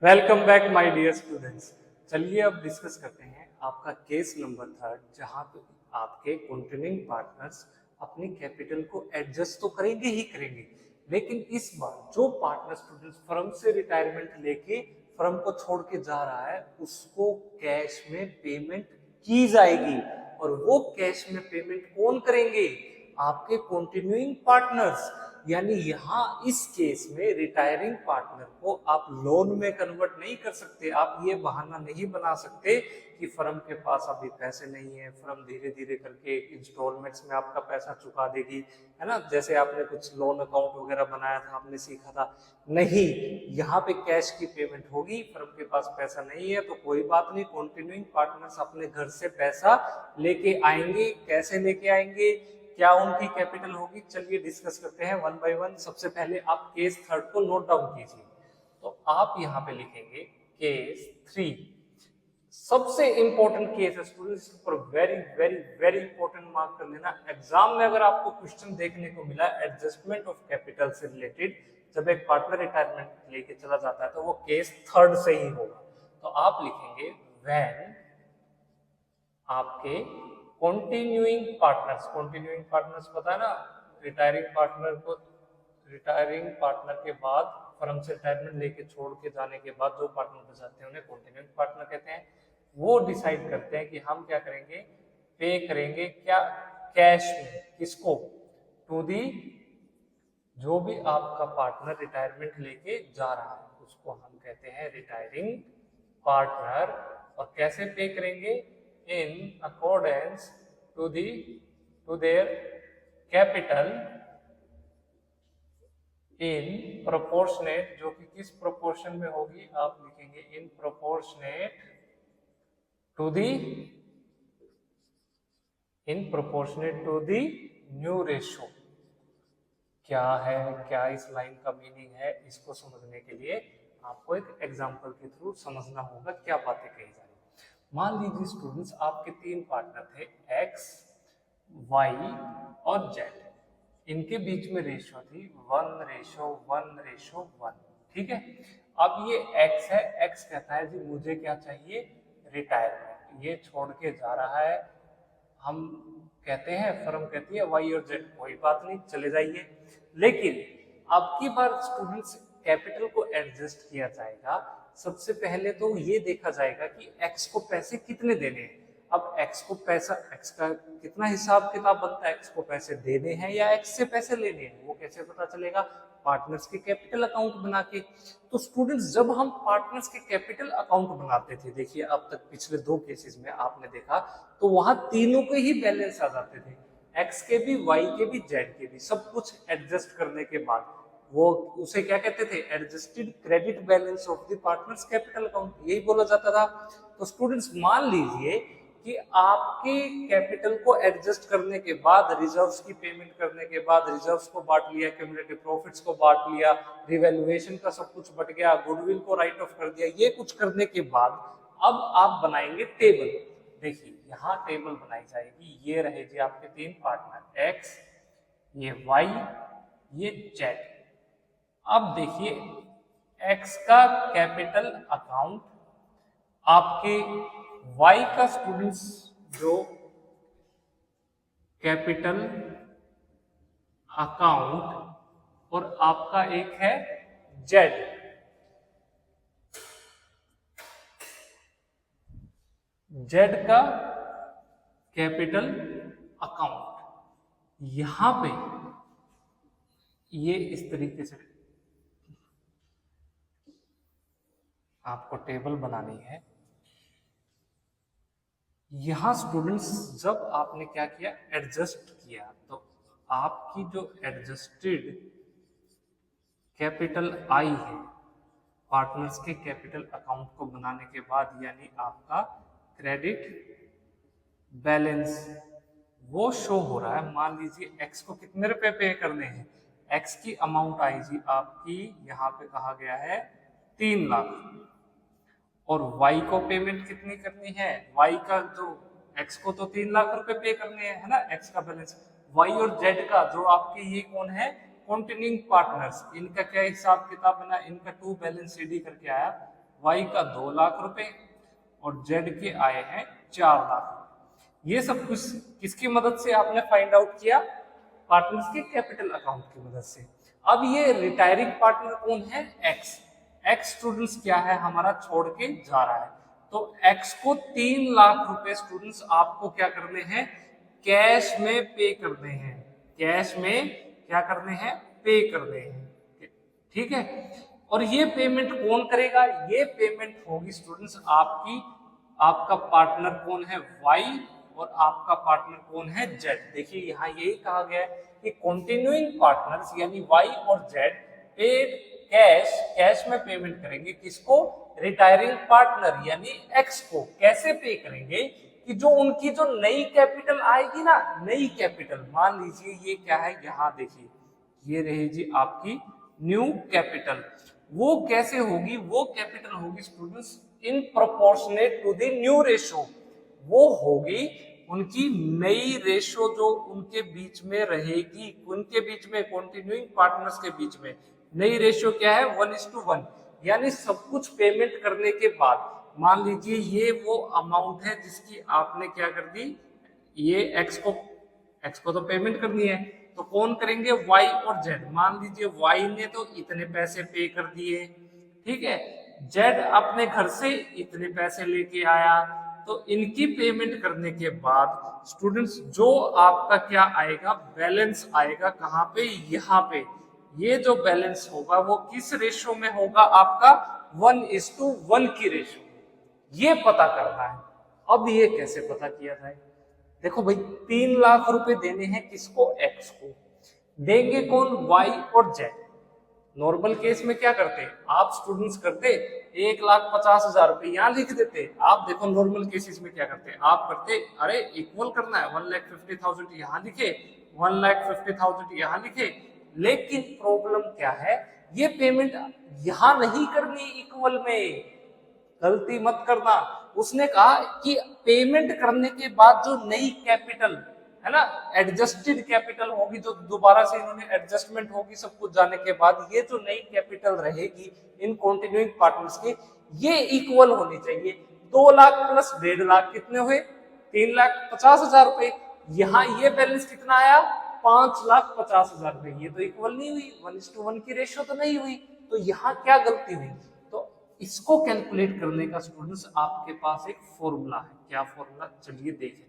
Welcome back my dear students. चलिए अब discuss करते हैं आपका केस नंबर 3 जहां पे आपके कंटिन्यूइंग पार्टनर्स अपनी कैपिटल को एडजस्ट तो करेंगे ही करेंगे, लेकिन इस बार जो पार्टनर स्टूडेंट्स फर्म से रिटायरमेंट लेके फर्म को छोड़ के जा रहा है उसको कैश में पेमेंट की जाएगी। और वो कैश में पेमेंट कौन करेंगे? आपके कंटिन्यूइंग पार्टनर्स। यानी यहां इस केस में रिटायरिंग पार्टनर को आप लोन में कन्वर्ट नहीं कर सकते। आप ये बहाना नहीं बना सकते कि फर्म के पास अभी पैसे नहीं है, फर्म धीरे धीरे करके इंस्टॉलमेंट्स में आपका पैसा चुका देगी, है ना। जैसे आपने कुछ लोन अकाउंट वगैरह बनाया था, आपने सीखा था। नहीं, यहाँ पे कैश की पेमेंट होगी। फर्म के पास पैसा नहीं है तो कोई बात नहीं, कंटिन्यूइंग पार्टनर्स अपने घर से पैसा लेके आएंगे। कैसे लेके आएंगे, क्या उनकी कैपिटल होगी, चलिए डिस्कस करते हैं वन बाय वन। सबसे पहले आप केस 3 को नोट डाउन कीजिए। तो आप यहाँ पे लिखेंगे केस 3। सबसे इंपॉर्टेंट केस है स्टूडेंट्स, इसके ऊपर very very very important mark कर लेना। एग्जाम में अगर आपको क्वेश्चन देखने को मिला एडजस्टमेंट ऑफ कैपिटल से रिलेटेड, जब एक पार्टनर रिटायरमेंट लेके चला जाता है तो वो केस 3 से ही होगा। तो आप लिखेंगे व्हेन आपके कंटिन्यूइंग पार्टनर्स पता है ना, रिटायरिंग पार्टनर के बाद फर्म से रिटायरमेंट लेके छोड़ के जाने के बाद जो पार्टनर बचाते हैं उन्हें कंटिन्यूइंग पार्टनर कहते हैं। वो डिसाइड करते हैं कि हम क्या करेंगे, पे करेंगे क्या, कैश में। किसको? टू दी, जो भी आपका पार्टनर रिटायरमेंट लेके जा रहा है उसको हम कहते हैं रिटायरिंग पार्टनर। और कैसे पे करेंगे? In accordance to their capital in proportionate, जो कि किस प्रोपोर्शन में होगी, आप लिखेंगे in proportionate to the new ratio. क्या है, क्या इस लाइन का मीनिंग है, इसको समझने के लिए आपको एक एग्जांपल के थ्रू समझना होगा क्या बातें कही जा रही। मान लीजिए स्टूडेंट्स आपके 3 पार्टनर थे, एक्स, वाई और जेड। इनके बीच में रेशो थी 1:1:1। ठीक है। अब ये एक्स है, एक्स कहता है जी मुझे क्या चाहिए, रिटायरमेंट। ये छोड़ के जा रहा है, हम कहते हैं, फर्म कहती है वाई और जेड कोई बात नहीं चले जाइए। लेकिन अब की बार स्टूडेंट्स कैपिटल को एडजस्ट किया जाएगा। सबसे पहले तो ये देखा जाएगा कि एक्स को पैसे कितने देने हैं। अब एक्स को पैसा, एक्स का कितना हिसाब किताब बनता है, एक्स को पैसे देने हैं या एक्स से पैसे लेने हैं, वो कैसे पता चलेगा? पार्टनर्स के कैपिटल अकाउंट बना के। तो स्टूडेंट्स जब हम पार्टनर्स के कैपिटल अकाउंट बनाते थे, देखिए अब तक पिछले 2 केसेस में आपने देखा, तो वहां तीनों के ही बैलेंस आ जाते थे, एक्स के भी, वाई के भी, जेड के भी। सब कुछ एडजस्ट करने के बाद वो उसे क्या कहते थे, adjusted credit balance of the partners capital account, यही बोला जाता था। तो स्टूडेंट्स मान लीजिए कि आपके कैपिटल को एडजस्ट करने के बाद, रिजर्व्स की पेमेंट करने के बाद, रिजर्व्स को बांट लिया, क्यूमुलेटिव प्रॉफिट्स को बांट लिया, रिवैल्यूएशन का सब कुछ बट गया, गुडविल को राइट ऑफ कर दिया, ये कुछ करने के बाद अब आप बनाएंगे टेबल। देखिए यहाँ टेबल बनाई जाएगी, ये रहे जी आपके 3 पार्टनर, एक्स, ये वाई, ये जेड। अब देखिए एक्स का कैपिटल अकाउंट, आपके वाई का स्टूडेंट्स जो कैपिटल अकाउंट, और आपका एक है जेड, जेड का कैपिटल अकाउंट। यहां पे ये इस तरीके से आपको टेबल बनानी है। यहां स्टूडेंट्स जब आपने क्या किया, एडजस्ट किया, तो आपकी जो एडजस्टेड कैपिटल आई है पार्टनर्स के कैपिटल अकाउंट को बनाने के बाद, यानी आपका क्रेडिट बैलेंस वो शो हो रहा है। मान लीजिए एक्स को कितने रुपए पे करने हैं, एक्स की अमाउंट आई जी आपकी, यहाँ पे कहा गया है 3 लाख, और वाई को पेमेंट कितनी करनी है, वाई का जो, एक्स को तो 3 लाख रुपए पे करने हैं, है ना, एक्स का बैलेंस। वाई और जेड का जो आपके ये कौन है, कंटिन्यूइंग पार्टनर्स, इनका क्या हिसाब किताब बना, इनका टू बैलेंस रेडी करके आया y का 2 लाख रुपए और z के आए हैं 4 लाख। ये सब कुछ किसकी मदद से आपने फाइंड आउट किया? पार्टनर्स के कैपिटल अकाउंट की मदद से। अब ये रिटायरिंग पार्टनर कौन है? एक्स। एक्स स्टूडेंट्स क्या है? हमारा छोड़ के जा रहा है। तो एक्स को 3 लाख रुपए स्टूडेंट्स आपको क्या करने हैं? कैश में पे करने हैं। कैश में क्या करने हैं? पे करने हैं। ठीक है। और ये पेमेंट कौन करेगा? ये पेमेंट होगी स्टूडेंट्स आपकी, आपका पार्टनर कौन है? वाई, और आपका पार्टनर कौन है? जेड। देखिए यहाँ यही कहा गया है कि कंटिन्यूइंग पार्टनर्स यानी वाई और जेड पेड कैश में पेमेंट करेंगे। किसको? रिटायरिंग पार्टनर यानी एक्स को। कैसे पे करेंगे? कि जो उनकी जो नई कैपिटल आएगी ना, नई कैपिटल, मान लीजिए ये क्या है, यहाँ देखिए ये रही जी आपकी न्यू कैपिटल। वो कैसे होगी? वो कैपिटल होगी students in proportionate to the new ratio. वो होगी उनकी नई रेशो जो उनके बीच में रहेगी, उनके बीच में, कंटिन्यूइंग पार्टनर्स के बीच में नई रेशो क्या है? 1:1। यानी सब कुछ पेमेंट करने के बाद मान लीजिए ये वो अमाउंट है जिसकी आपने क्या कर दी, ये एक्स को तो पेमेंट करनी है, तो कौन करेंगे? वाई और जेड। मान लीजिए वाई ने तो इतने पैसे पे कर दिए, ठीक है, जेड अपने घर से इतने पैसे लेके आया, तो इनकी पेमेंट करने के बाद स्टूडेंट्स जो आपका क्या आएगा? बैलेंस आएगा। कहाँ पे? यहाँ पे। ये जो बैलेंस होगा वो किस रेशो में होगा? आपका 1:1 की रेशो। ये पता करना है। अब ये कैसे पता किया जाए? देखो भाई 3 लाख रुपए देने हैं किसको? एक्स को। देंगे कौन? वाई और जेड। नॉर्मल केस में क्या करते? आप स्टूडेंट्स करते 1,50,000 रुपए यहाँ लिख देते। आप देखो नॉर्मल केसेस में क्या करते? आप करते अरे इक्वल करना है, 1,50,000 यहाँ लिखे, 1,50,000 यहाँ लिखे। लेकिन प्रॉब्लम क्या है? ये पेमेंट यहाँ नहीं करनी इक्वल में, गलती मत करना। उसने कहा कि पेमेंट करने के बाद जो नई कैपिटल है ना, एडजस्टेड कैपिटल होगी, जो दोबारा से इन्होंने एडजस्टमेंट होगी सब कुछ जाने के बाद, ये जो नई कैपिटल रहेगी इन कंटिन्यूइंग पार्टनर्स की, ये इक्वल होनी चाहिए। 2 लाख प्लस 1.5 लाख कितने हुए? 3,50,000 रुपए। यहाँ ये बैलेंस कितना आया? 5,50,000 रुपए। ये तो इक्वल नहीं हुई, 1:1 की रेशियो तो नहीं हुई। तो यहाँ क्या गलती हुई? तो इसको कैलकुलेट करने का स्टूडेंट्स आपके पास एक फॉर्मूला है। क्या फॉर्मूला? चलिए देखें।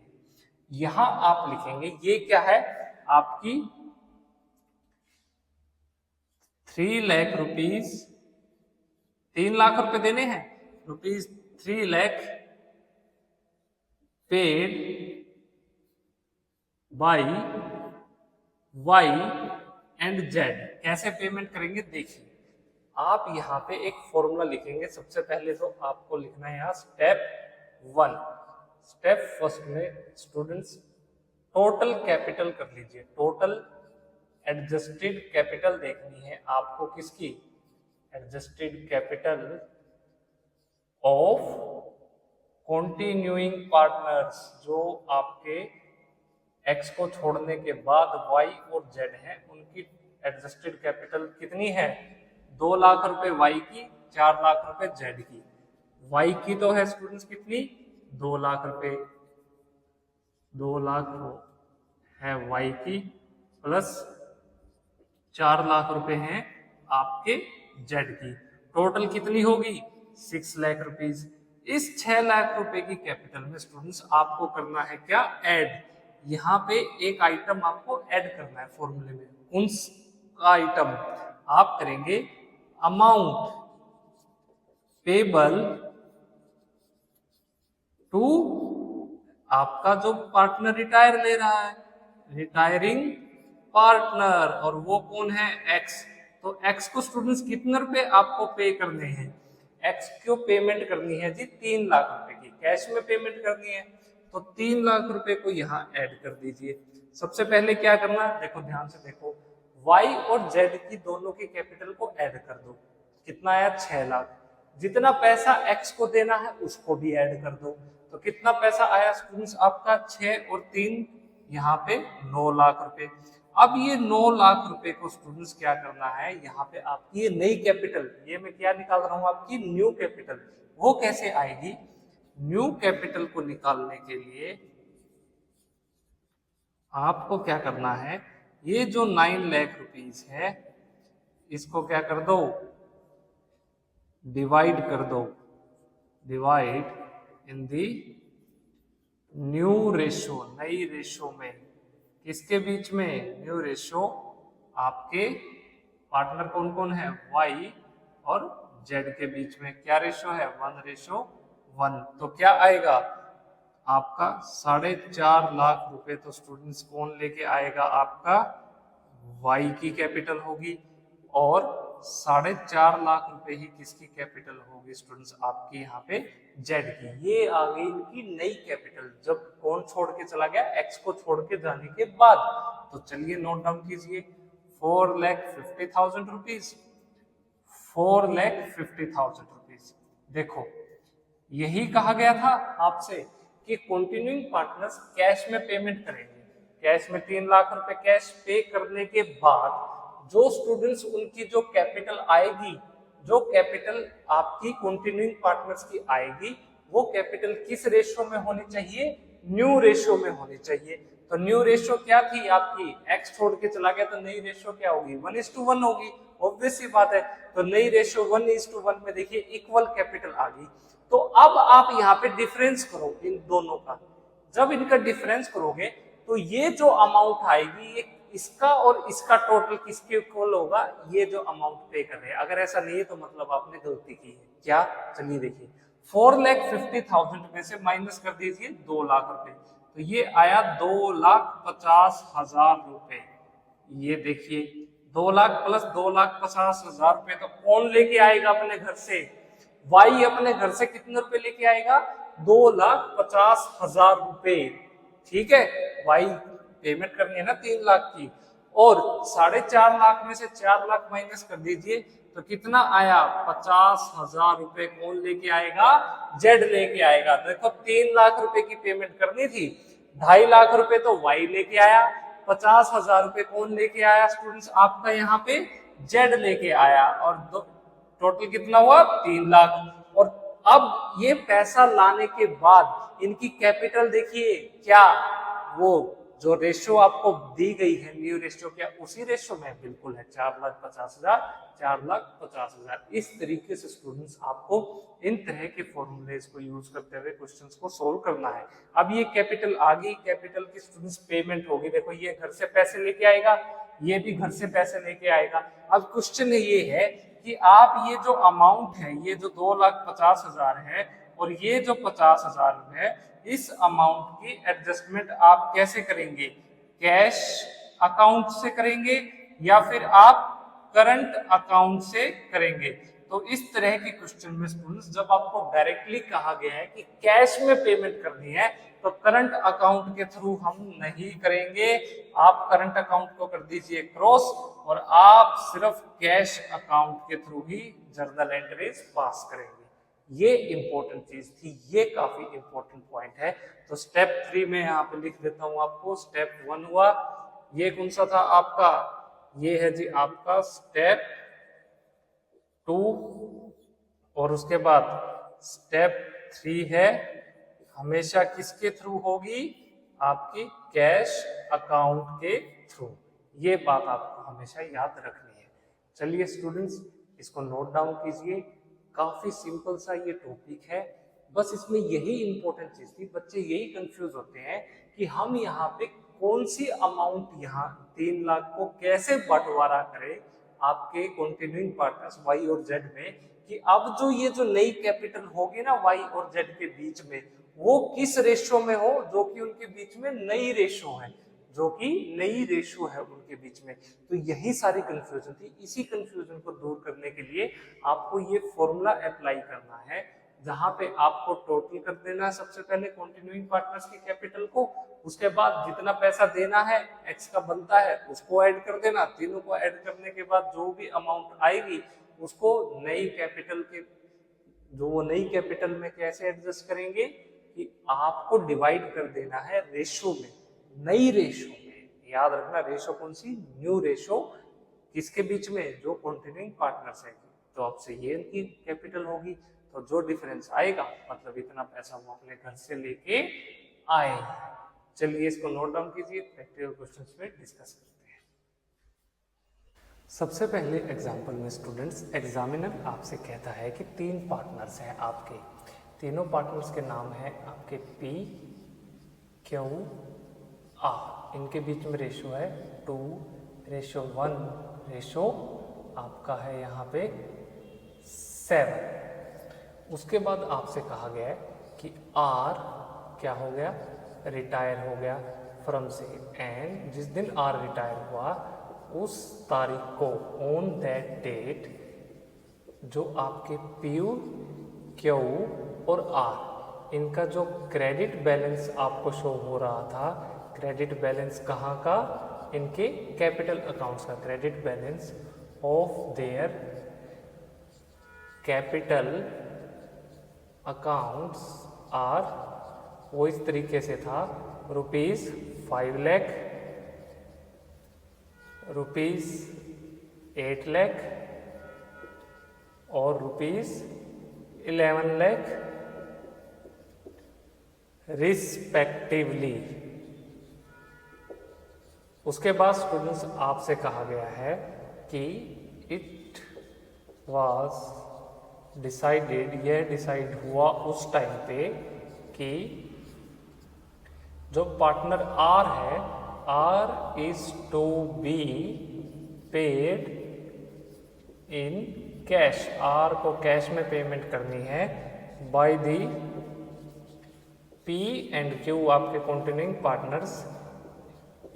यहां आप लिखेंगे, ये क्या है आपकी 3 लाख रुपीज, 3 लाख रुपए देने हैं, rupees 3 lakh paid by Y and Z. कैसे पेमेंट करेंगे? देखिए आप यहाँ पे एक फॉर्मूला लिखेंगे। सबसे पहले तो आपको लिखना है यहाँ स्टेप 1। स्टेप फर्स्ट में स्टूडेंट्स टोटल कैपिटल कर लीजिए। टोटल एडजस्टेड कैपिटल देखनी है आपको। किसकी? Adjusted capital of continuing partners, जो आपके एक्स को छोड़ने के बाद वाई और जेड हैं, उनकी एडजस्टेड कैपिटल कितनी है? 2 लाख रुपए वाई की, 4 लाख रुपए जेड की। वाई की तो है स्टूडेंट्स कितनी? 2 लाख रुपए, 2 लाख है वाई की, प्लस 4 लाख रुपए हैं आपके जेड की। टोटल कितनी होगी? 6 लाख रुपीज। इस 6 लाख रुपए की कैपिटल में स्टूडेंट्स आपको करना है क्या? ऐड। यहाँ पे एक आइटम आपको ऐड करना है फॉर्मूले में। कौन सा आइटम? आप करेंगे अमाउंट पेबल टू आपका जो पार्टनर रिटायर ले रहा है, रिटायरिंग पार्टनर, और वो कौन है? एक्स। तो एक्स को स्टूडेंट्स कितने रुपए आपको पे करने हैं? एक्स को पेमेंट करनी है जी 3 लाख रुपए की, कैश में पेमेंट करनी है। तो 3 लाख रुपए को यहाँ ऐड कर दीजिए। सबसे पहले क्या करना? देखो ध्यान से देखो, वाई और जेड की दोनों की कैपिटल को ऐड कर दो। कितना आया? 6 लाख। जितना पैसा एक्स को देना है उसको भी ऐड कर दो। तो कितना पैसा आया स्टूडेंट्स आपका? 6 और 3 यहाँ पे 9 लाख रुपए। अब ये 9 लाख रुपए को स्टूडेंट्स क्या करना है, यहाँ पे आपकी ये नई कैपिटल, ये मैं क्या निकाल रहा हूँ आपकी न्यू कैपिटल, वो कैसे आएगी? न्यू कैपिटल को निकालने के लिए आपको क्या करना है, ये जो 9 लाख रुपीज है इसको क्या कर दो, डिवाइड कर दो, divide in the new ratio, नई रेशो में, किसके बीच में? न्यू रेशो, आपके पार्टनर कौन कौन है? y और z के बीच में क्या रेशो है? 1:1। तो क्या आएगा आपका 4.5 लाख रुपए, तो स्टूडेंट्स कौन लेके आएगा? आपका y की कैपिटल होगी, और 4.5 लाख रुपए ही किसकी कैपिटल होगी स्टूडेंट्स? आपकी यहाँ पे z की। ये आ गई इनकी नई कैपिटल, जब कौन छोड़ के चला गया? x को छोड़ के जाने के बाद। तो चलिए नोट डाउन कीजिए, 4,50,000 रुपीज, 4,50,000 रुपीज। देखो यही कहा गया था आपसे कि कंटिन्यूइंग पार्टनर्स कैश में पेमेंट करेंगे। कैश में 3 लाख रुपए कैश पे करने के बाद जो स्टूडेंट्स उनकी जो कैपिटल आएगी, जो कैपिटल आपकी कंटिन्यूइंग पार्टनर्स की आएगी, वो कैपिटल किस रेशियो में होनी चाहिए? न्यू रेशियो में होनी चाहिए। तो न्यू रेशियो क्या थी आपकी? x छोड़ के चला गया, तो नई रेशियो क्या होगी? 1:1 होगी, ऑब्वियस सी बात है। तो नई रेशियो 1:1 में देखिए इक्वल कैपिटल आ गई। तो अब आप यहाँ पे डिफरेंस करो इन दोनों का, जब इनका डिफरेंस करोगे तो ये जो अमाउंट आएगी, ये इसका और इसका टोटल किसके इक्वल होगा? ये जो अमाउंट पे कर रहे हैं। अगर ऐसा नहीं है तो मतलब आपने गलती की है। क्या? चलिए देखिए, 4,50,000 में से माइनस कर दीजिए 2 लाख रुपए, तो ये आया 2,50,000 रुपए। ये देखिए 2 लाख प्लस 2,50,000 रुपए तो कौन लेके आएगा अपने घर से? वाई अपने घर से कितने रुपए लेके आएगा? 2,50,000 रुपए। ठीक है, वाई पेमेंट करनी है ना 3 लाख की, और 4.5 लाख में से 4 लाख माइनस कर दीजिए तो कितना आया? 50,000 रुपए कौन लेके आएगा? जेड लेके आएगा। देखो 3 लाख रुपए की पेमेंट करनी थी, 2.5 लाख रुपए तो वाई लेके आया, 50,000 रुपए कौन लेके आया स्टूडेंट्स? आपका यहाँ पे जेड लेके आया, और टोटल कितना हुआ? 3 लाख। और अब ये पैसा लाने के बाद इनकी कैपिटल देखिए, क्या वो जो रेशियो आपको दी गई है न्यू रेशियो, क्या उसी रेशियो में? बिल्कुल है, 4,50,000, 4,50,000। इस तरीके से स्टूडेंट्स आपको इन तरह के फॉर्मूलेज को यूज करते हुए क्वेश्चंस को सोल्व करना है। अब ये कैपिटल आ गई, कैपिटल की स्टूडेंट्स पेमेंट होगी। देखो ये घर से पैसे लेके आएगा, ये भी घर से पैसे लेके आएगा। अब क्वेश्चन ये है कि आप ये जो अमाउंट है, ये जो 2,50,000 है और ये जो 50,000 है, इस अमाउंट की एडजस्टमेंट आप कैसे करेंगे? कैश अकाउंट से करेंगे या फिर आप करंट अकाउंट से करेंगे? तो इस तरह के क्वेश्चन में स्टूडेंट्स जब आपको डायरेक्टली कहा गया है कि कैश में पेमेंट करनी है, तो करंट अकाउंट के थ्रू हम नहीं करेंगे। आप करंट अकाउंट को कर दीजिए क्रॉस, और आप सिर्फ कैश अकाउंट के थ्रू ही जर्नल एंट्रीज पास करेंगे। ये इंपॉर्टेंट चीज थी, ये काफी इंपॉर्टेंट पॉइंट है। तो स्टेप 3 में यहाँ पे लिख देता हूं आपको। स्टेप 1 हुआ, ये कौन सा था आपका? ये है जी आपका स्टेप 2, और उसके बाद स्टेप 3 है हमेशा किसके थ्रू होगी? आपकी कैश अकाउंट के थ्रू। ये बात आपको हमेशा याद रखनी है। चलिए स्टूडेंट्स, इसको नोट डाउन कीजिए। काफी सिंपल सा ये टॉपिक है, बस इसमें यही इंपॉर्टेंट चीज थी। बच्चे यही कंफ्यूज होते हैं कि हम यहाँ पे कौन सी अमाउंट, यहाँ 3 लाख को कैसे बंटवारा करें आपके कंटिन्यूइंग पार्टनर्स वाई और जेड में, कि अब जो ये जो नई कैपिटल होगी ना वाई और जेड के बीच में, वो किस रेशियो में हो? जो कि उनके बीच में नई रेशियो है, जो कि नई रेशियो है उनके बीच में। तो यही सारी कंफ्यूजन थी। इसी कंफ्यूजन को दूर करने के लिए आपको ये फॉर्मूला अप्लाई करना है, जहां पे आपको टोटल कर देना है सबसे पहले कंटिन्यूइंग पार्टनर्स की कैपिटल को, उसके बाद जितना पैसा देना है एक्स का बनता है उसको ऐड कर देना। तीनों को ऐड करने के बाद जो भी अमाउंट आएगी उसको नई कैपिटल के, जो वो नई कैपिटल में कैसे एडजस्ट करेंगे कि आपको डिवाइड कर देना है रेशियो में, नई रेशियो में। याद रखना रेशो कौन सी, न्यू रेशो, किसके बीच में, जो कंटिन्यूइंग पार्टनर्स है, तो आपसे ये इनकी कैपिटल होगी, तो जो डिफरेंस आएगा मतलब इतना पैसा वो अपने घर से लेके आए। चलिए इसको नोट डाउन कीजिए, प्रैक्टिकल क्वेश्चंस पे डिस्कस करते हैं। सबसे पहले एग्जांपल में स्टूडेंट्स एग्जामिनर आपसे कहता है कि 3 पार्टनर्स हैं आपके, तीनों पार्टनर्स के नाम है आपके P, Q, R, इनके बीच में रेशो है 2:1 रेशो आपका है यहाँ पे 7। उसके बाद आपसे कहा गया है कि R क्या हो गया, रिटायर हो गया फ्रॉम से, एंड जिस दिन R रिटायर हुआ उस तारीख को, ऑन दैट डेट, जो आपके P, Q और R इनका जो क्रेडिट बैलेंस आपको शो हो रहा था, क्रेडिट बैलेंस कहाँ का, इनके कैपिटल अकाउंट्स का, credit balance of their capital accounts are, वो इस तरीके से था, ₹5 लाख, ₹8 लाख और ₹11 लाख रिस्पेक्टिवली। उसके बाद स्टूडेंट्स आपसे कहा गया है कि इट वाज डिसाइडेड, यह डिसाइड हुआ उस टाइम पे कि जो पार्टनर आर है, R is to be paid in cash, R को कैश में पेमेंट करनी है by the P and Q आपके continuing partners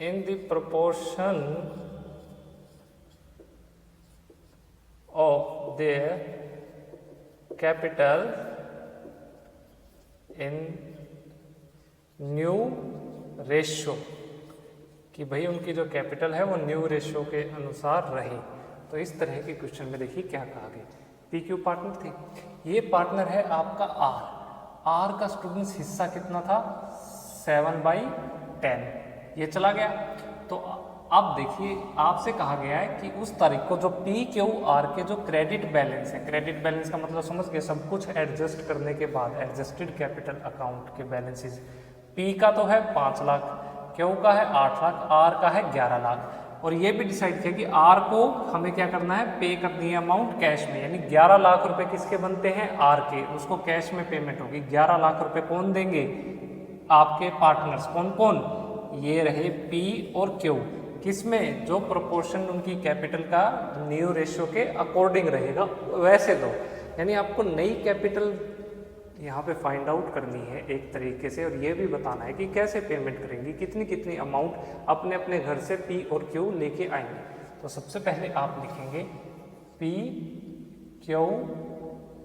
in the proportion of their capital in new ratio, कि भाई उनकी जो कैपिटल है वो न्यू रेशो के अनुसार रहे। तो इस तरह के क्वेश्चन में देखिए क्या कहा गया, पी क्यू पार्टनर थे, ये पार्टनर है आपका आर, आर का स्टूडेंट्स हिस्सा कितना था 7/10, ये चला गया। तो अब देखिए आपसे कहा गया है कि उस तारीख को जो पी क्यू आर के जो क्रेडिट बैलेंस है, क्रेडिट बैलेंस का मतलब समझ गए, सब कुछ एडजस्ट करने के बाद एडजस्टेड कैपिटल अकाउंट के बैलेंसेस, पी का तो है 5 लाख, क्यू का है 8 लाख, आर का है 11 लाख। और ये भी डिसाइड किया कि आर को हमें क्या करना है, पे करनी है अमाउंट कैश में, यानी 11 लाख रुपए किसके बनते हैं, आर के, उसको कैश में पेमेंट होगी। 11 लाख रुपए कौन देंगे, आपके पार्टनर्स, कौन कौन, ये रहे पी और क्यू, किसमें, जो प्रोपोर्शन उनकी कैपिटल का न्यू रेशियो के अकॉर्डिंग रहेगा वैसे दो। यानी आपको नई कैपिटल यहाँ पे फाइंड आउट करनी है एक तरीके से, और ये भी बताना है कि कैसे पेमेंट करेंगी, कितनी कितनी अमाउंट अपने अपने घर से पी और क्यू लेके आएंगे। तो सबसे पहले आप लिखेंगे पी क्यू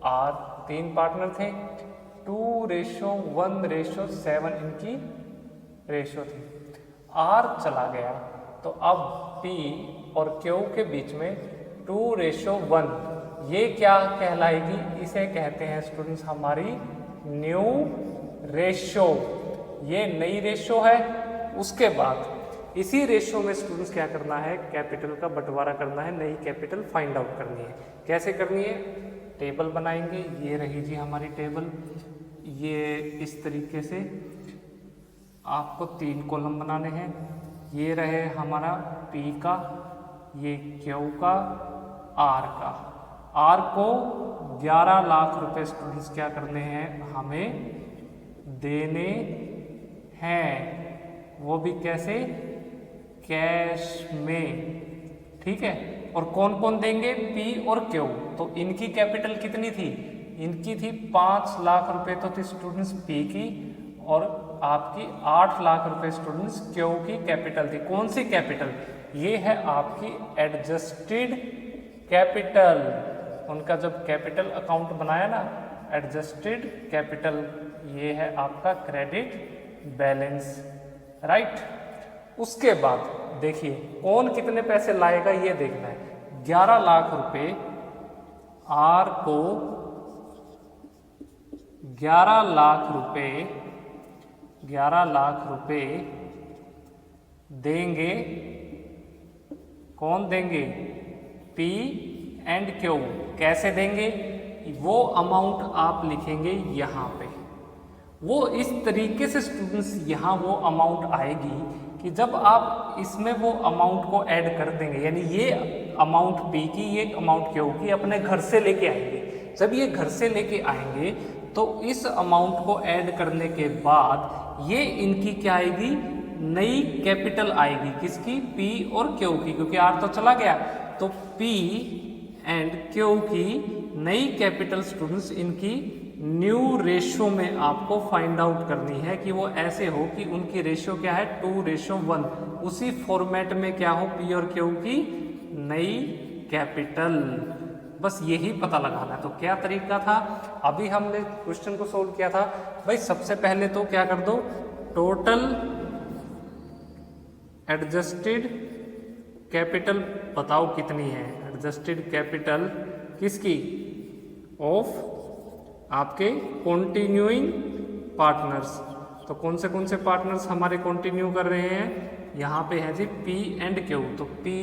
आर, 3 पार्टनर थे, 2:1:7 इनकी रेशो थी, आर चला गया, तो अब पी और क्यू के बीच में 2:1, ये क्या कहलाएगी, इसे कहते हैं स्टूडेंट्स हमारी न्यू रेशो, ये नई रेशो है। उसके बाद इसी रेशो में स्टूडेंट्स क्या करना है, कैपिटल का बंटवारा करना है, नई कैपिटल फाइंड आउट करनी है। कैसे करनी है, टेबल बनाएंगे, ये रही जी हमारी टेबल, ये इस तरीके से आपको 3 कॉलम बनाने हैं, ये रहे हमारा P का, ये Q का, R का। R को 11 लाख रुपए स्टूडेंट्स क्या करने हैं, हमें देने हैं, वो भी कैसे, कैश में, ठीक है। और कौन कौन देंगे, P और Q। तो इनकी कैपिटल कितनी थी, इनकी थी 5 लाख रुपए तो थी स्टूडेंट्स P की, और आपकी 8 लाख रुपए स्टूडेंट्स क्यू की कैपिटल थी। कौन सी कैपिटल, ये है आपकी एडजस्टेड कैपिटल, उनका जब कैपिटल अकाउंट बनाया ना, एडजस्टेड कैपिटल, ये है आपका क्रेडिट बैलेंस, राइट। उसके बाद देखिए कौन कितने पैसे लाएगा ये देखना है। 11 लाख रुपए आर को 11 लाख रुपए देंगे, कौन देंगे, पी एंड क्यू। कैसे देंगे, वो अमाउंट आप लिखेंगे यहाँ पे। वो इस तरीके से स्टूडेंट्स यहाँ वो अमाउंट आएगी कि जब आप इसमें वो अमाउंट को ऐड कर देंगे, यानी ये अमाउंट पी की, ये अमाउंट क्यू की अपने घर से लेके आएंगे। जब ये घर से लेके आएंगे तो इस अमाउंट को ऐड करने के बाद ये इनकी क्या आएगी, नई कैपिटल आएगी। किसकी, पी और क्यू की, क्योंकि आर तो चला गया। तो पी एंड क्यू की नई कैपिटल स्टूडेंट्स इनकी न्यू रेशियो में आपको फाइंड आउट करनी है कि वो ऐसे हो कि उनकी रेशियो क्या है, 2:1। उसी फॉर्मेट में क्या हो, पी और क्यू की नई कैपिटल। बस यही पता लगाना है। तो क्या तरीका था, अभी हमने क्वेश्चन को सोल्व किया था भाई। सबसे पहले तो क्या कर दो, टोटल एडजस्टेड कैपिटल बताओ कितनी है। एडजस्टेड कैपिटल किसकी, ऑफ आपके कॉन्टिन्यूइंग पार्टनर्स। तो कौन से पार्टनर्स हमारे कंटिन्यू कर रहे हैं, यहाँ पे है जी पी एंड क्यू। तो पी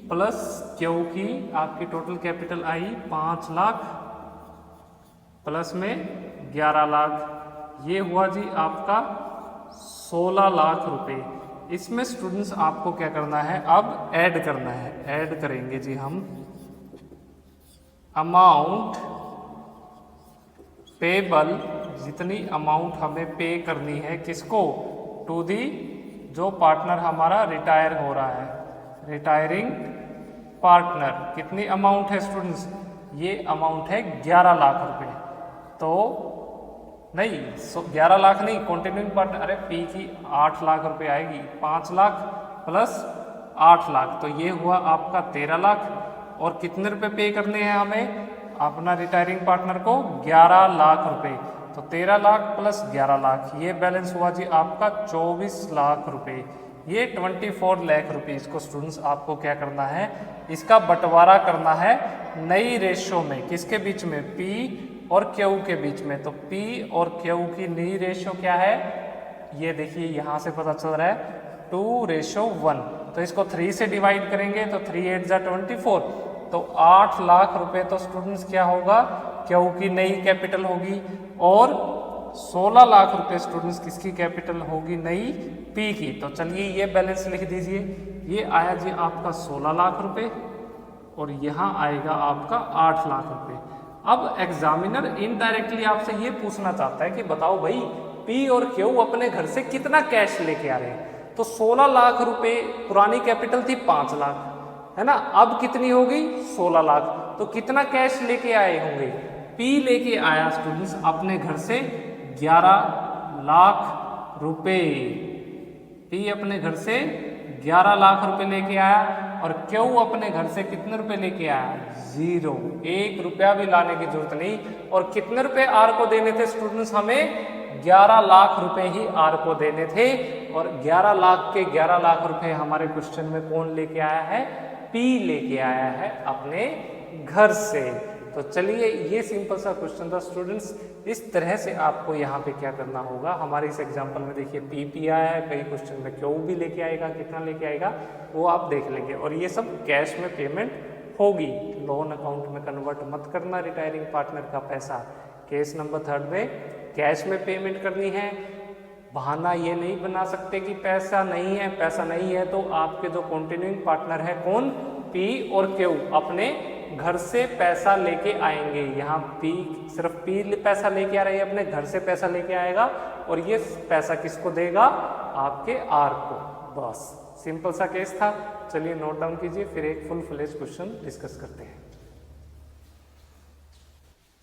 प्लस क्यू की आपकी total capital I 5 lakh, plus में 11 लाख, ये हुआ जी आपका 16 लाख रुपए। इसमें स्टूडेंट्स आपको क्या करना है, अब ऐड करना है। ऐड करेंगे जी हम अमाउंट पेबल, जितनी अमाउंट हमें पे करनी है किसको, टू दी, जो पार्टनर हमारा रिटायर हो रहा है, रिटायरिंग पार्टनर। कितनी अमाउंट है स्टूडेंट्स, ये अमाउंट है 11 लाख रुपए। तो नहीं 11 लाख नहीं, कंटिन्यूइंग पार्टनर, अरे पी की 8 लाख रुपए आएगी। 5 लाख प्लस 8 लाख, तो ये हुआ आपका 13 लाख। और कितने रुपए पे करने हैं हमें अपना रिटायरिंग पार्टनर को, 11 लाख रुपए। तो 13 लाख प्लस 11 लाख, ये बैलेंस हुआ जी आपका 24 लाख रुपए। ये 24 लाख रुपए इसको स्टूडेंट्स आपको क्या करना है, इसका बंटवारा करना है नई रेशियो में। किसके बीच में, पी और क्यू के बीच में। तो पी और क्यू की नई रेशियो क्या है, ये देखिए यहाँ से पता चल रहा है 2:1। तो इसको 3 से डिवाइड करेंगे तो 3 8 जा 24। तो 8 लाख रुपए तो स्टूडेंट्स क्या होगा, क्यू की नई कैपिटल होगी। और 16 लाख रुपए स्टूडेंट्स किसकी कैपिटल होगी, नई, पी की। तो चलिए ये बैलेंस लिख दीजिए। ये आया जी आपका 16 लाख रुपए और यहाँ आएगा आपका 8 लाख रुपए। अब एग्जामिनर इनडायरेक्टली आपसे ये पूछना चाहता है कि बताओ भाई पी और क्यू अपने घर से कितना कैश लेके आ रहे हैं। तो 16 लाख रुपए पुरानी कैपिटल थी 5 लाख, है ना, अब कितनी होगी 16 लाख। तो कितना कैश लेके आए होंगे, पी लेके आया स्टूडेंट्स अपने घर से 11 लाख रुपए। पी अपने घर से 11 लाख रुपए लेके आया और क्यू अपने घर से कितने रुपए लेके आया, 0, 1 रुपया भी लाने की जरूरत नहीं। और कितने रुपए आर को देने थे स्टूडेंट्स, हमें 11 लाख रुपए ही आर को देने थे। और 11 लाख के 11 लाख रुपए हमारे क्वेश्चन में कौन लेके आया है, पी लेके आया है अपने घर से। तो चलिए ये सिंपल सा क्वेश्चन था स्टूडेंट्स। इस तरह से आपको यहाँ पे क्या करना होगा, हमारे इस एग्जांपल में देखिए पी आया है, कई क्वेश्चन में क्यू भी लेके आएगा, कितना लेके आएगा वो आप देख लेंगे। और ये सब कैश में पेमेंट होगी, लोन अकाउंट में कन्वर्ट मत करना रिटायरिंग पार्टनर का पैसा। केस नंबर 3 में कैश में पेमेंट करनी है। बहाना ये नहीं बना सकते कि पैसा नहीं है, पैसा नहीं है। तो आपके जो कंटिन्यूइंग पार्टनर है कौन, पी और क्यू, अपने घर से पैसा लेके आएंगे। यहाँ पी, सिर्फ पी पैसा लेके आ रही है, अपने घर से पैसा लेके आएगा और ये पैसा किसको देगा, आपके आर को। बस सिंपल सा केस था। चलिए नोट डाउन कीजिए, फिर एक फुल फ्लेज क्वेश्चन डिस्कस करते हैं।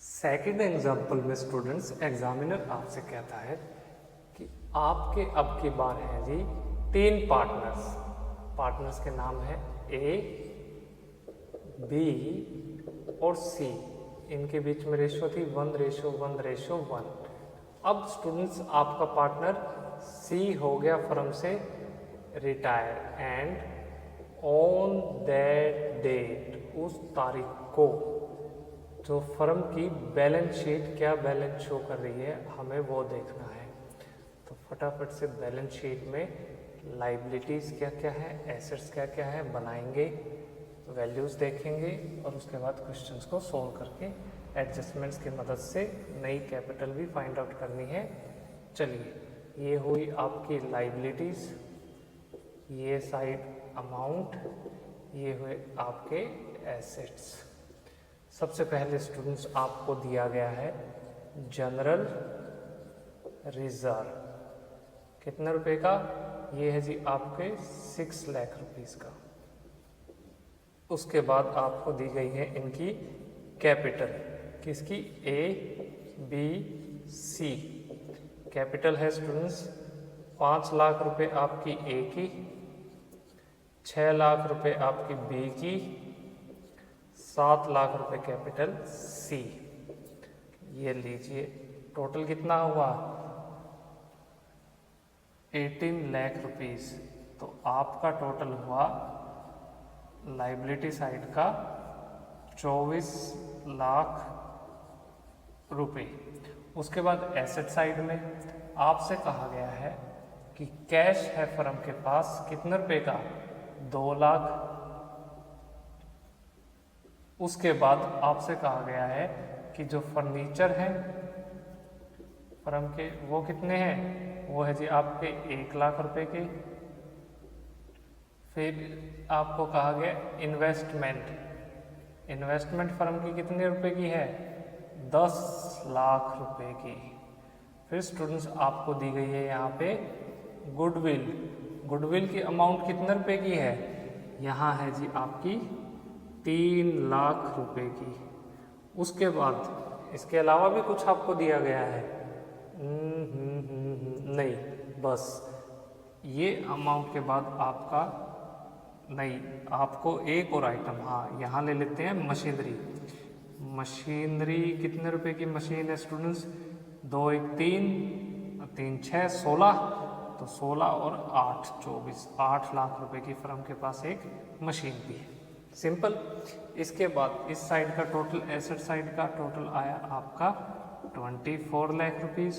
सेकंड एग्जांपल में स्टूडेंट्स एग्जामिनर आपसे कहता है कि आपके अब की बार है जी 3 पार्टनर्स के नाम है ए, बी और सी। इनके बीच में रेशियो थी 1:1:1। अब स्टूडेंट्स आपका पार्टनर सी हो गया फर्म से retire and on that date, उस तारीख को जो फर्म की बैलेंस शीट क्या बैलेंस शो कर रही है हमें वो देखना है। तो फटाफट से बैलेंस शीट में लाइबिलिटीज़ क्या क्या है, एसेट्स क्या क्या है, बनाएंगे, वैल्यूज़ देखेंगे और उसके बाद क्वेश्चंस को सॉल्व करके एडजस्टमेंट्स की मदद से नई कैपिटल भी फाइंड आउट करनी है। चलिए, ये हुई आपकी लाइबिलिटीज़, ये साइड अमाउंट, ये हुए आपके एसेट्स। सबसे पहले स्टूडेंट्स आपको दिया गया है जनरल रिजर्व, कितने रुपए का, ये है जी आपके 6 लाख रुपीस का। उसके बाद आपको दी गई है इनकी कैपिटल, किसकी, ए बी सी। कैपिटल है स्टूडेंट्स 5 लाख रुपए आपकी ए की, 6 लाख रुपए आपकी बी की, 7 लाख रुपए कैपिटल सी। ये लीजिए, टोटल कितना हुआ, 18 लाख रुपीस। तो आपका टोटल हुआ लाइबिलिटी साइड का 24 लाख रुपए। उसके बाद एसेट साइड में आपसे कहा गया है कि कैश है फर्म के पास कितने रुपए का, 2 लाख। उसके बाद आपसे कहा गया है कि जो फर्नीचर है फर्म के वो कितने हैं, वो है जी आपके 1 लाख रुपए के। फिर आपको कहा गया इन्वेस्टमेंट फर्म की कितने रुपए की है, 10 लाख रुपए की। फिर स्टूडेंट्स आपको दी गई है यहाँ पे गुडविल की अमाउंट कितने रुपए की है, यहाँ है जी आपकी 3 लाख रुपए की। उसके बाद इसके अलावा भी कुछ आपको दिया गया है, नहीं, बस ये अमाउंट के बाद आपका नहीं, आपको एक और आइटम, हाँ यहाँ ले लेते हैं मशीनरी कितने रुपए की मशीन है स्टूडेंट्स, 2 1 3 3 6 16, तो 16 और 8 24, 8 लाख रुपए की फर्म के पास एक मशीन भी है। सिंपल। इसके बाद इस साइड का टोटल, एसेट साइड का टोटल आया आपका 24 लाख रुपीस।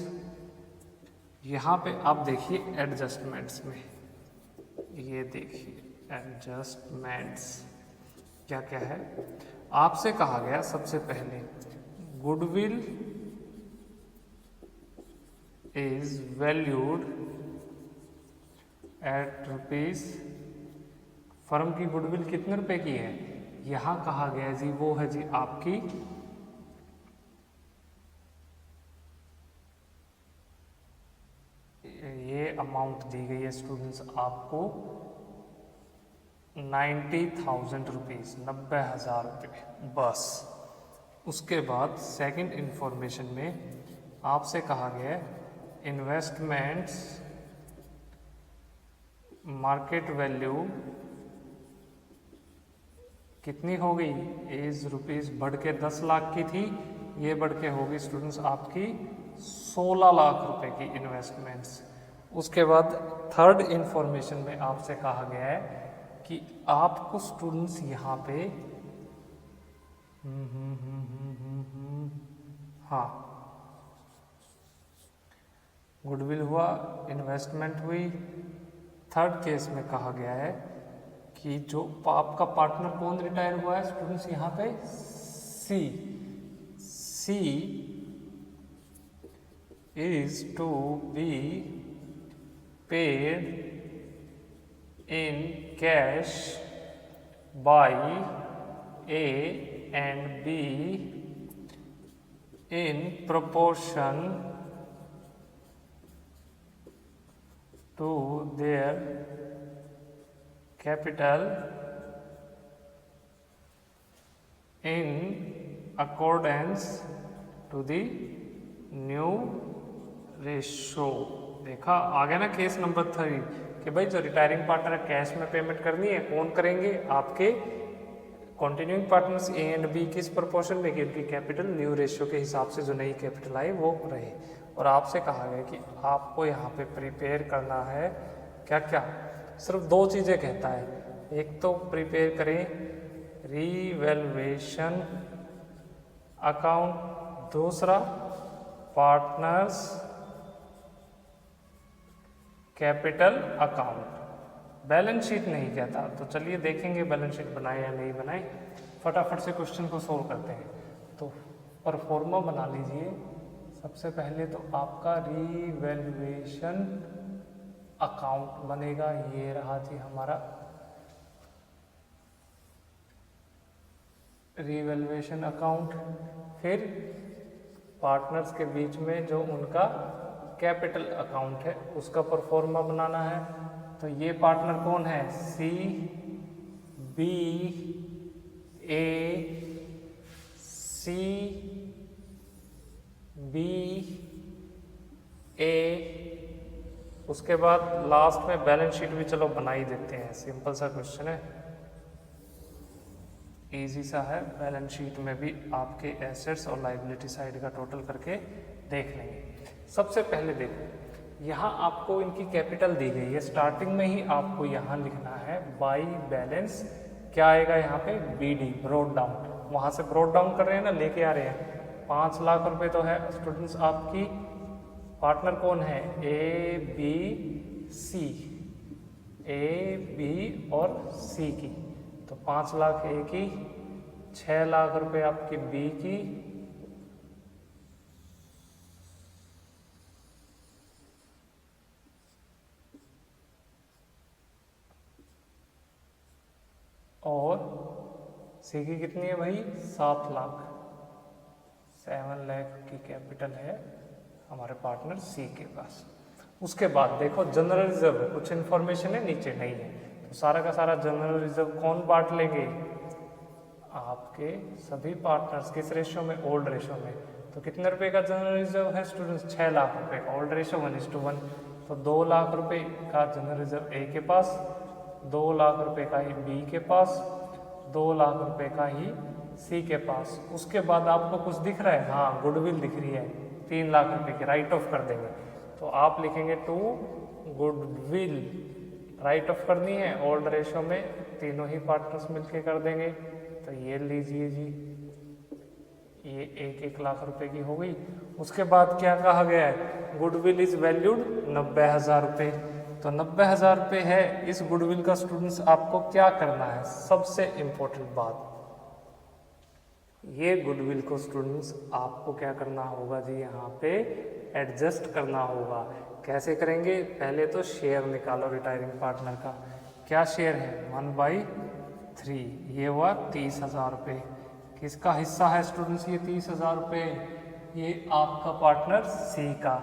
यहाँ पे आप देखिए एडजस्टमेंट्स में, ये देखिए एडजस्टमेंट्स क्या क्या है। आपसे कहा गया सबसे पहले goodwill is valued at rupees, firm की गुडविल कितने रुपए की है, यहाँ कहा गया जी वो है जी आपकी ये अमाउंट दी गई है स्टूडेंट्स आपको 90,000 रुपीज़, 90,000 रुपये बस। उसके बाद सेकंड इंफॉर्मेशन में आपसे कहा गया इन्वेस्टमेंट्स मार्केट वैल्यू कितनी हो गई, इस रुपीज़ बढ़ के 10 लाख की थी, ये बढ़ के होगी स्टूडेंट्स आपकी 16 लाख रुपए की इन्वेस्टमेंट्स। उसके बाद थर्ड इंफॉर्मेशन में आपसे कहा गया है कि आपको स्टूडेंट्स यहाँ पे हाँ, गुडविल हुआ, इन्वेस्टमेंट हुई। थर्ड केस में कहा गया है कि जो आपका पार्टनर कौन रिटायर हुआ है स्टूडेंट्स, यहाँ पे C is to be paid in cash by A and B in proportion to their capital in accordance to the new ratio। देखा आ गया ना केस नंबर 3 कि भाई जो रिटायरिंग पार्टनर कैश में पेमेंट करनी है कौन करेंगे, आपके continuing partners A and B किस प्रोपोर्शन में, कि उनकी कैपिटल न्यू रेशियो के हिसाब से जो नई कैपिटल आई वो रहे। और आपसे कहा गया कि आपको यहाँ पे प्रिपेयर करना है क्या क्या, सिर्फ 2 चीज़ें कहता है, एक तो प्रिपेयर करें रीवैल्यूएशन अकाउंट, दूसरा partners capital account, balance sheet नहीं कहता। तो चलिए देखेंगे बैलेंस शीट बनाए या नहीं बनाए, फटाफट से क्वेश्चन को सोल्व करते हैं। तो परफॉर्मा बना लीजिए। सबसे पहले तो आपका रीवैल्यूएशन अकाउंट बनेगा, ये रहा जी हमारा रीवैल्यूएशन अकाउंट। फिर पार्टनर्स के बीच में जो उनका कैपिटल अकाउंट है उसका परफॉर्मा बनाना है। तो ये पार्टनर कौन है, सी बी ए सी बी ए। उसके बाद लास्ट में बैलेंस शीट भी चलो बना ही देते हैं, सिंपल सा क्वेश्चन है, इजी सा है। बैलेंस शीट में भी आपके एसेट्स और लायबिलिटी साइड का टोटल करके देख लेंगे। सबसे पहले देखो यहाँ आपको इनकी कैपिटल दी गई है, स्टार्टिंग में ही आपको यहाँ लिखना है बाई बैलेंस, क्या आएगा यहाँ पे, BD ब्रॉड डाउन। वहाँ से ब्रॉड डाउन कर रहे हैं ना, लेके आ रहे हैं। 5 लाख रुपए तो है स्टूडेंट्स आपकी, पार्टनर कौन है, A B C, A B और C की। तो 5 लाख A की, 6 लाख रुपए आपकी B की, और सी की कितनी है भाई, 7 लाख। 7 लाख की कैपिटल है हमारे पार्टनर सी के पास। उसके बाद देखो जनरल रिजर्व, कुछ इन्फॉर्मेशन है नीचे नहीं है, तो सारा का सारा जनरल रिजर्व कौन बांट लेंगे, आपके सभी पार्टनर्स। किस रेशियो में, ओल्ड रेशियो में। तो कितने रुपए का जनरल रिजर्व है स्टूडेंट्स, 6 लाख रुपए का, ओल्ड रेशियो 1:1। तो 2 लाख रुपए का जनरल रिजर्व ए के पास, 2 लाख रुपए का ही बी के पास, 2 लाख रुपए का ही सी के पास। उसके बाद आपको कुछ दिख रहा है, हाँ गुडविल दिख रही है, 3 लाख रुपए की, राइट ऑफ कर देंगे। तो आप लिखेंगे टू गुडविल, राइट ऑफ करनी है ओल्ड रेशियो में, तीनों ही पार्टनर्स मिलके कर देंगे। तो ये लीजिए जी, ये 1-1 लाख रुपए की हो गई। उसके बाद क्या कहा गया है, गुडविल इज वैल्यूड 90,000 रुपये। तो 90,000 रुपये है, इस गुडविल का स्टूडेंट्स आपको क्या करना है, सबसे इंपॉर्टेंट बात, ये गुडविल को स्टूडेंट्स आपको क्या करना होगा जी, यहाँ पे एडजस्ट करना होगा। कैसे करेंगे, पहले तो शेयर निकालो रिटायरिंग पार्टनर का। क्या शेयर है, 1/3, ये हुआ 30,000 रुपये। किसका हिस्सा है स्टूडेंट्स ये 30,000 रुपये, ये आपका पार्टनर सी का।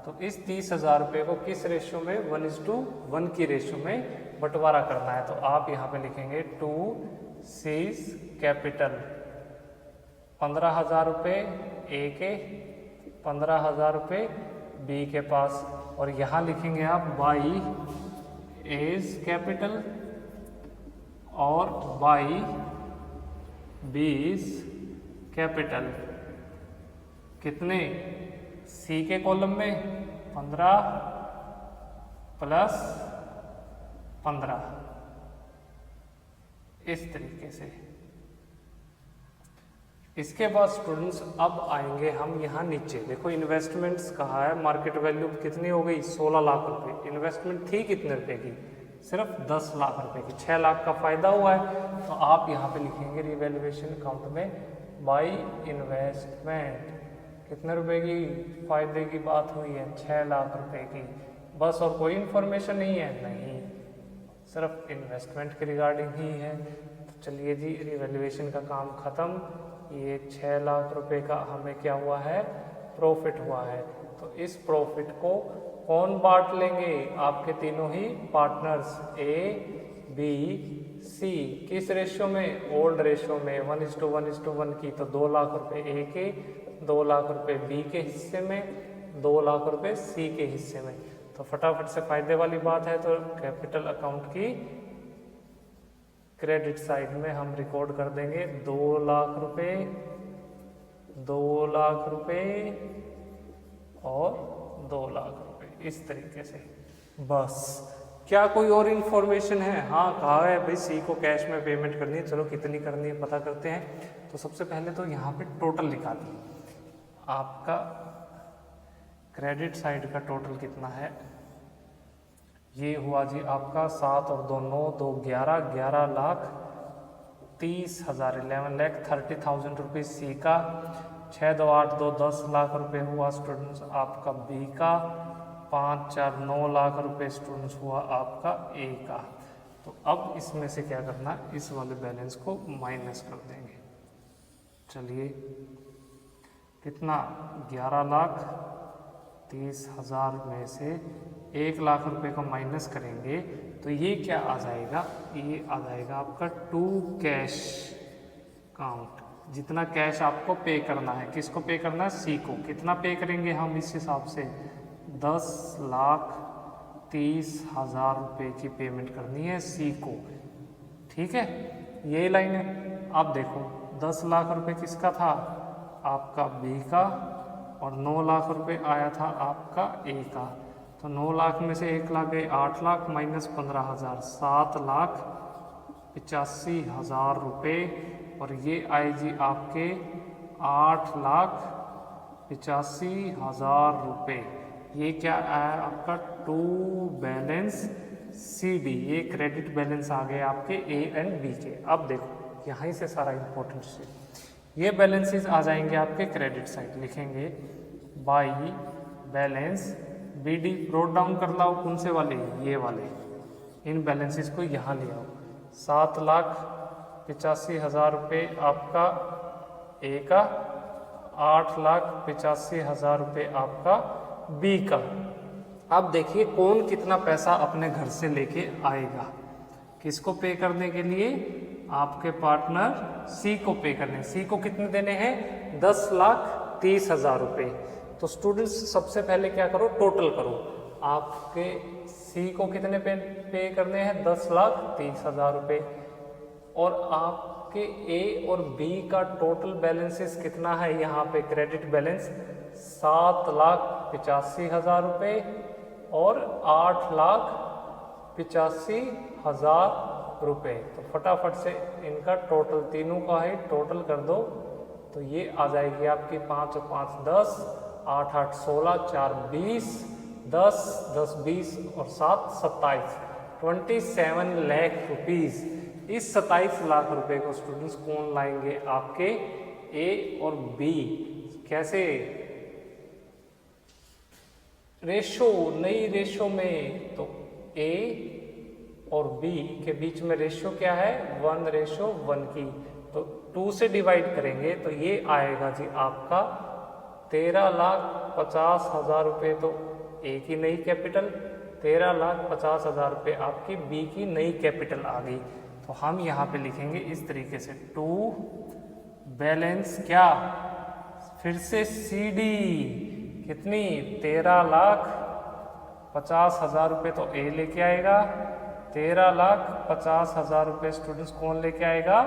तो इस 30,000 रुपये को किस रेशियो में, 1:1 की रेशियो में बंटवारा करना है। तो आप यहाँ पे लिखेंगे टू सीज कैपिटल, 15,000 रुपये ए के, 15,000 रुपये बी के पास। और यहाँ लिखेंगे आप बाई एज कैपिटल और बाई बीज कैपिटल। कितने, सी के कॉलम में 15 + 15, इस तरीके से। इसके बाद स्टूडेंट्स अब आएंगे हम यहाँ नीचे, देखो इन्वेस्टमेंट्स कहा है, मार्केट वैल्यू कितनी हो गई, 16 लाख रुपए। इन्वेस्टमेंट थी कितने रुपए की, सिर्फ 10 लाख रुपए की, 6 लाख का फायदा हुआ है। तो आप यहाँ पे लिखेंगे रिवैल्यूएशन अकाउंट में बाई इन्वेस्टमेंट, कितने रुपए की फायदे की बात हुई है, 6 लाख रुपए की। बस और कोई इन्फॉर्मेशन नहीं है, नहीं, सिर्फ इन्वेस्टमेंट के रिगार्डिंग ही है। तो चलिए जी, रिवैल्यूएशन का काम खत्म। ये 6 लाख रुपए का हमें क्या हुआ है, प्रॉफिट हुआ है। तो इस प्रॉफिट को कौन बांट लेंगे, आपके तीनों ही पार्टनर्स ए बी सी। किस रेशियो में, ओल्ड रेशियो में, 1:1 की। तो 2 लाख रुपए ए के, 2 लाख रुपए बी के हिस्से में, 2 लाख रुपए सी के हिस्से में। तो फटाफट से फायदे वाली बात है, तो कैपिटल अकाउंट की क्रेडिट साइड में हम रिकॉर्ड कर देंगे 2 लाख रुपए, 2 लाख रुपए और 2 लाख रुपए, इस तरीके से। बस, क्या कोई और इन्फॉर्मेशन है, हाँ कहा है भाई सी को कैश में पेमेंट करनी है, चलो कितनी करनी है पता करते हैं। तो सबसे पहले तो यहाँ पे टोटल निकालिए, आपका क्रेडिट साइड का टोटल कितना है, ये हुआ जी आपका 7 और 2 9, 2 11, 11,30,000 11,30,000 रुपीज़ सी का। 6 2 8 2 10 लाख रुपए हुआ स्टूडेंट्स आपका बी का। 5 4 9 लाख रुपए स्टूडेंट्स हुआ आपका ए का। तो अब इसमें से क्या करना, इस वाले बैलेंस को माइनस कर देंगे। चलिए कितना, 11,30,000 में से 1 लाख रुपए को माइनस करेंगे तो ये क्या आ जाएगा, ये आ जाएगा आपका टू कैश काउंट। जितना कैश आपको पे करना है, किसको पे करना है, सी को। कितना पे करेंगे हम इस हिसाब से, 10,30,000 रुपये की पेमेंट करनी है सी को। ठीक है, ये लाइन है। अब देखो 10 लाख रुपए किसका था, आपका बी का, और 9 लाख रुपए आया था आपका ए का। तो 9 लाख में से 1 लाख गए, 8 लाख माइनस 15,000, 7,85,000 रुपये। और ये आए जी आपके 8,85,000 रुपये। ये क्या आया आपका, टू बैलेंस सी डी। ये क्रेडिट बैलेंस आ गए आपके ए एंड बी के। अब देखो यहाँ से सारा इंपॉर्टेंट से ये बैलेंसेस आ जाएंगे आपके क्रेडिट साइड। लिखेंगे by balance B D, brought down कर लाओ कौन से वाले, ये वाले। इन बैलेंसेस को यहाँ ले आओ। 7,85,000 रुपये आपका ए का, 8,85,000 रुपये आपका बी का। अब देखिए कौन कितना पैसा अपने घर से लेके आएगा, किसको पे करने के लिए, आपके पार्टनर सी को पे करने। सी को कितने देने हैं, 10,30,000 रुपये। तो स्टूडेंट्स सबसे पहले क्या करो, टोटल करो। आपके सी को कितने पे करने हैं, 10,30,000 रुपये। और आपके ए और बी का टोटल बैलेंसेस कितना है, यहाँ पे क्रेडिट बैलेंस 7,85,000 रुपये और 8,85,000 रुपये। तो फटाफट से इनका टोटल, तीनों का ही टोटल कर दो। तो ये आ जाएगी आपकी 5 और 5 10, 8 8 16, 4 20, 10 10 20 और 7 27, 27 लाख रुपीज़। इस 27 लाख रुपए को स्टूडेंट्स कौन लाएंगे, आपके ए और बी। कैसे, रेशो, नई रेशो में। तो ए और बी के बीच में रेशो क्या है, 1:1 की। तो 2 से डिवाइड करेंगे तो ये आएगा जी आपका 13,50,000 रुपये। तो ए की नई कैपिटल, 13,50,000 रुपये आपकी बी की नई कैपिटल आ गई। तो हम यहाँ पे लिखेंगे इस तरीके से, टू बैलेंस क्या, फिर से सी डी कितनी, 13,50,000 रुपये तो ए लेके आएगा, 13,50,000 रुपये स्टूडेंट्स कौन लेके आएगा,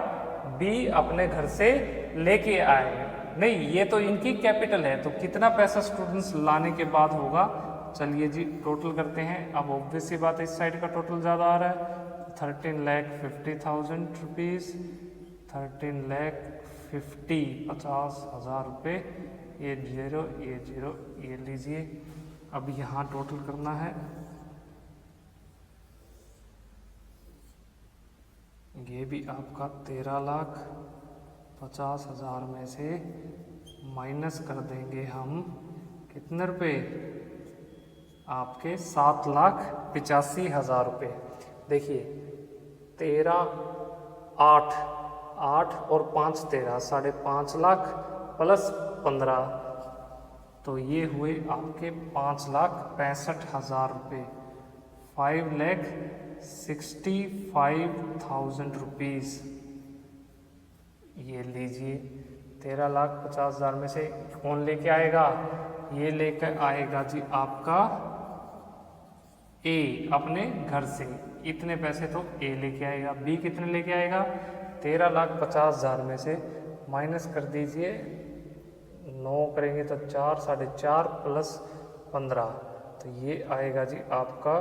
बी अपने घर से लेके आएगा। नहीं, ये तो इनकी कैपिटल है। तो कितना पैसा स्टूडेंट्स लाने के बाद होगा, चलिए जी टोटल करते हैं। अब ऑब्वियस सी बात है इस साइड का टोटल ज़्यादा आ रहा है, 13,50,000 रुपीज़, 13,50,000 रुपये। ये जीरो, ये लीजिए। अब यहाँ टोटल करना है, ये भी आपका 13,50,000 में से माइनस कर देंगे हम कितने रुपए, आपके 7,85,000 रुपये। देखिए 13 8 8 और 5 13, 5.5 लाख प्लस 15, तो ये हुए आपके 5,65,000 रुपये, 5,65,000 रुपीज़। ये लीजिए 13,50,000 में से कौन लेके आएगा, ये लेकर आएगा जी आपका ए अपने घर से। इतने पैसे तो ए लेके आएगा। बी कितने लेके आएगा, 13,50,000 में से माइनस कर दीजिए, 9 करेंगे तो 4, 4.5 प्लस 15, तो ये आएगा जी आपका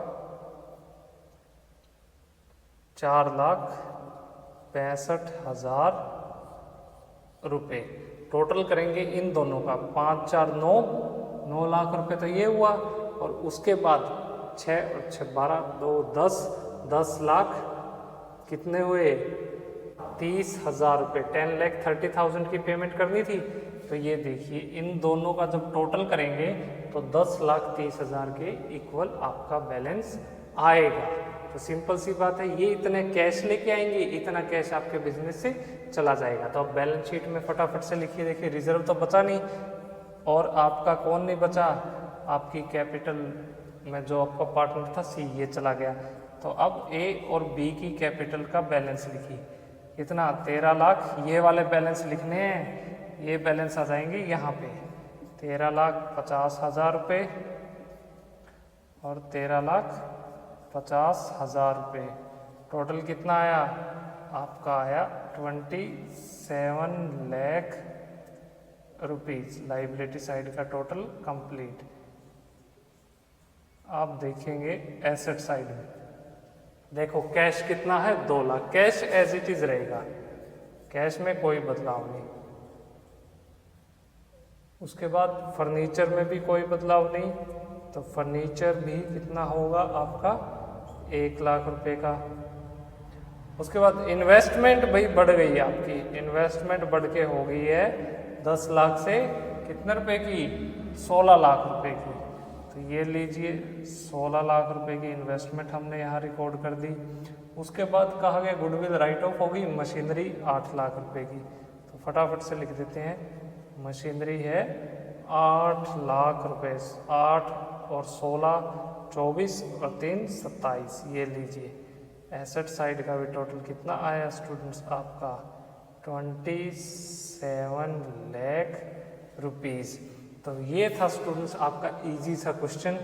4,65,000 रुपये। टोटल करेंगे इन दोनों का, 5 4 9 लाख रुपए तो ये हुआ। और उसके बाद 6 और 6 12 2 10, 10 लाख कितने हुए 30,000 रुपये, 10,30,000 की पेमेंट करनी थी। तो ये देखिए इन दोनों का जब टोटल करेंगे तो 10,30,000 के इक्वल आपका बैलेंस आएगा। तो सिंपल सी बात है, ये इतने कैश लेके आएंगे, इतना कैश आपके बिजनेस से चला जाएगा। तो अब बैलेंस शीट में फटाफट से लिखिए। देखिए रिजर्व तो बचा नहीं, और आपका कौन नहीं बचा, आपकी कैपिटल में जो आपका पार्टनर था सी, ये चला गया। तो अब ए और बी की कैपिटल का बैलेंस लिखिए, कितना 13 लाख। ये वाले बैलेंस लिखने हैं, ये बैलेंस आ जाएंगे यहाँ पे 13,50,000 रुपये और 13,50,000 रुपये। टोटल कितना आया आपका, आया 27 लाख रुपीज़। लाइबिलिटी साइड का टोटल कंप्लीट। आप देखेंगे एसेट साइड में, देखो कैश कितना है 2 lakh, cash as it is रहेगा, कैश में कोई बदलाव नहीं। उसके बाद फर्नीचर में भी कोई बदलाव नहीं, तो फर्नीचर भी कितना होगा आपका 1 लाख रुपए का। उसके बाद इन्वेस्टमेंट भाई बढ़ गई है आपकी, इन्वेस्टमेंट बढ़ के हो गई है 10 लाख से कितने रुपए की, 16 लाख रुपए की। तो ये लीजिए 16 लाख रुपए की इन्वेस्टमेंट हमने यहाँ रिकॉर्ड कर दी। उसके बाद कहा गया गुडविल राइट ऑफ होगी, मशीनरी 8 लाख रुपए की। तो फटाफट से लिख देते हैं, मशीनरी है 8 लाख रुपए, 8 और 16 24 और 3 27। ये लीजिए एसेट साइड का भी टोटल कितना आया स्टूडेंट्स आपका 27 लाख रुपीज़। तो ये था स्टूडेंट्स आपका इजी सा क्वेश्चन।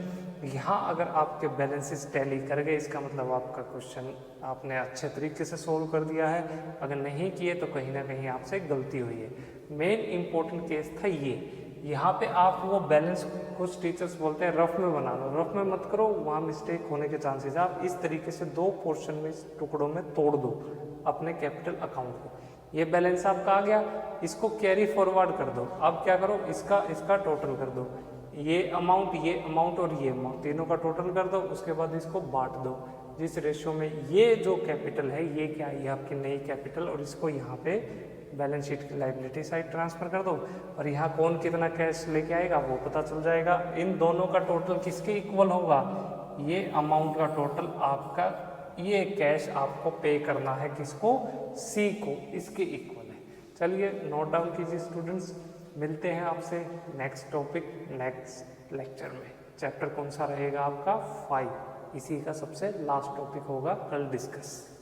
यहाँ अगर आपके बैलेंसेस टैली कर गए, इसका मतलब आपका क्वेश्चन आपने अच्छे तरीके से सोल्व कर दिया है। अगर नहीं किए तो कहीं ना कहीं आपसे गलती हुई है। मेन इंपॉर्टेंट केस था ये, यहाँ पे आप वो बैलेंस, कुछ टीचर्स बोलते हैं रफ में बना लो, रफ में मत करो, वहाँ मिस्टेक होने के चांसेस है। आप इस तरीके से 2 पोर्शन में, टुकड़ों में तोड़ दो अपने कैपिटल अकाउंट को। ये बैलेंस आपका आ गया, इसको कैरी फॉरवर्ड कर दो। अब क्या करो, इसका टोटल कर दो, ये अमाउंट और ये अमाउंट, तीनों का टोटल कर दो। उसके बाद इसको बांट दो जिस रेशियो में। ये जो कैपिटल है ये क्या है, ये आपकी नई कैपिटल, और इसको यहाँ पे बैलेंस शीट की लाइबिलिटी साइड ट्रांसफर कर दो, और यहाँ कौन कितना कैश लेके आएगा वो पता चल जाएगा। इन दोनों का टोटल किसके इक्वल होगा, ये अमाउंट का टोटल आपका, ये कैश आपको पे करना है किसको, सी को, इसके इक्वल है। चलिए नोट डाउन कीजिए स्टूडेंट्स, मिलते हैं आपसे नेक्स्ट टॉपिक नेक्स्ट लेक्चर में। चैप्टर कौन सा रहेगा आपका 5, इसी का सबसे लास्ट टॉपिक होगा कल डिस्कस।